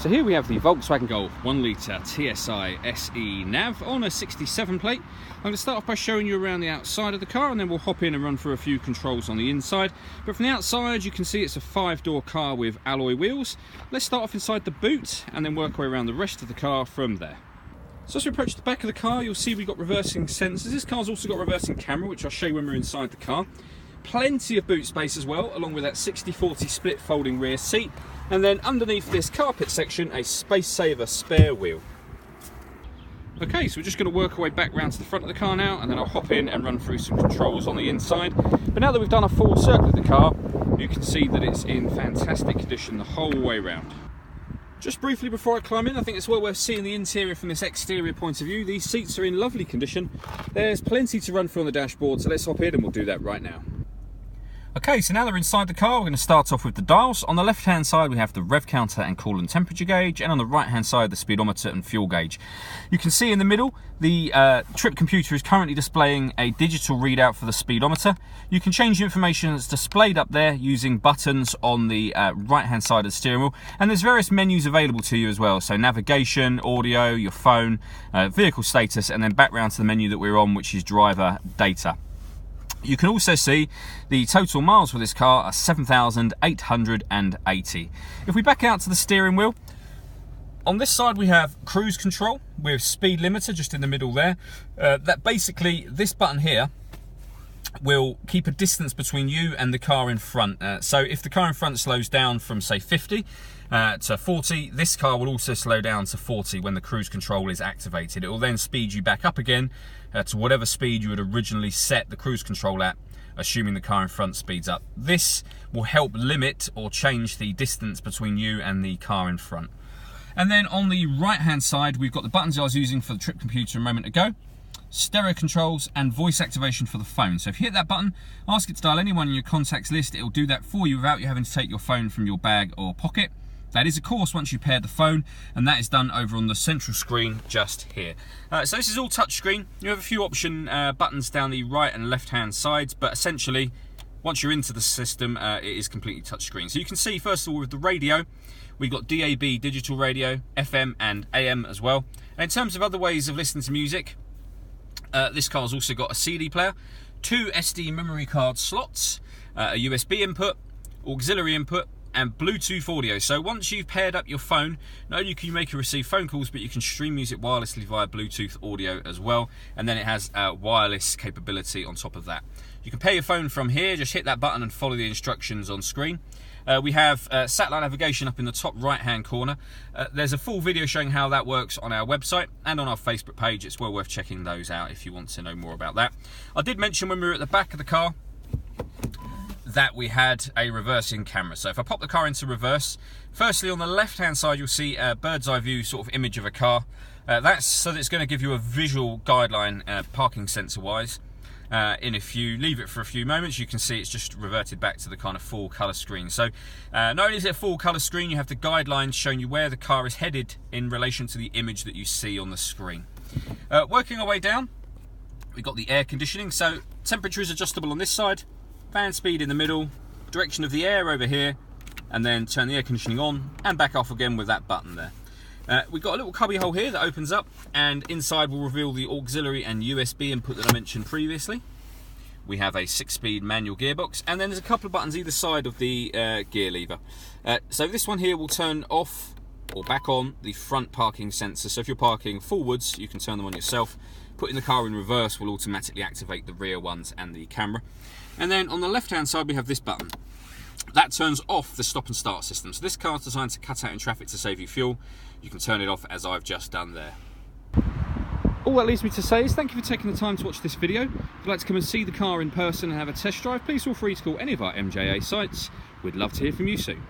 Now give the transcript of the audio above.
So here we have the Volkswagen Golf 1 litre TSI SE nav on a 67 plate. I'm going to start off by showing you around the outside of the car, and then we'll hop in and run through a few controls on the inside. But from the outside you can see it's a 5-door car with alloy wheels. Let's start off inside the boot and then work our way around the rest of the car from there. So as we approach the back of the car, you'll see we've got reversing sensors. This car's also got a reversing camera, which I'll show you when we're inside the car. Plenty of boot space as well, along with that 60/40 split folding rear seat. And then underneath this carpet section, a space saver spare wheel. Okay, so we're just going to work our way back round to the front of the car now, and then I'll hop in and run through some controls on the inside. But now that we've done a full circle of the car, you can see that it's in fantastic condition the whole way round. Just briefly before I climb in, I think it's well worth seeing the interior from this exterior point of view. These seats are in lovely condition. There's plenty to run through on the dashboard, so let's hop in and we'll do that right now. Okay, so now that we're inside the car, we're going to start off with the dials. On the left hand side we have the rev counter and coolant temperature gauge, and on the right hand side the speedometer and fuel gauge. You can see in the middle the trip computer is currently displaying a digital readout for the speedometer. You can change the information that's displayed up there using buttons on the right hand side of the steering wheel, and there's various menus available to you as well, so navigation, audio, your phone, vehicle status, and then back round to the menu that we're on, which is driver data. You can also see the total miles for this car are 7,880. If we back out to the steering wheel, on this side we have cruise control with speed limiter just in the middle there. That basically, this button here will keep a distance between you and the car in front. So if the car in front slows down from say 50 to 40, this car will also slow down to 40 when the cruise control is activated. It will then speed you back up again to whatever speed you had originally set the cruise control at, assuming the car in front speeds up. This will help limit or change the distance between you and the car in front. And then on the right hand side we've got the buttons I was using for the trip computer a moment ago. Stereo controls and voice activation for the phone. So if you hit that button, ask it to dial anyone in your contacts list, it'll do that for you without you having to take your phone from your bag or pocket. That is of course once you pair the phone, and that is done over on the central screen just here. So this is all touchscreen. You have a few option buttons down the right and left hand sides, but essentially once you're into the system it is completely touchscreen. So you can see first of all with the radio, we've got DAB digital radio, FM and AM as well. And in terms of other ways of listening to music, this car's also got a CD player, 2 SD memory card slots, a USB input, auxiliary input, and Bluetooth audio. So once you've paired up your phone, not only can you make and receive phone calls, but you can stream music wirelessly via Bluetooth audio as well. And then it has wireless capability on top of that. You can pair your phone from here, just hit that button and follow the instructions on screen. We have satellite navigation up in the top right hand corner. There's a full video showing how that works on our website and on our Facebook page. It's well worth checking those out if you want to know more about that. I did mention when we were at the back of the car that we had a reversing camera. So if I pop the car into reverse, firstly on the left hand side you'll see a bird's eye view sort of image of a car. That's so that it's going to give you a visual guideline parking sensor wise. If you leave it for a few moments, you can see it's just reverted back to the kind of full colour screen. So not only is it a full colour screen, you have the guidelines showing you where the car is headed in relation to the image that you see on the screen. Working our way down, we've got the air conditioning. So temperature is adjustable on this side, fan speed in the middle, direction of the air over here, and then turn the air conditioning on and back off again with that button there. We've got a little cubby hole here that opens up, and inside will reveal the auxiliary and USB input that I mentioned previously. We have a 6-speed manual gearbox, and then there's a couple of buttons either side of the gear lever. So this one here will turn off or back on the front parking sensor. So if you're parking forwards, you can turn them on yourself. Putting the car in reverse will automatically activate the rear ones and the camera. And then on the left hand side we have this button. That turns off the stop and start system. So this car is designed to cut out in traffic to save you fuel. You can turn it off as I've just done there. All that leaves me to say is thank you for taking the time to watch this video. If you'd like to come and see the car in person and have a test drive, please feel free to call any of our MJA sites. We'd love to hear from you soon.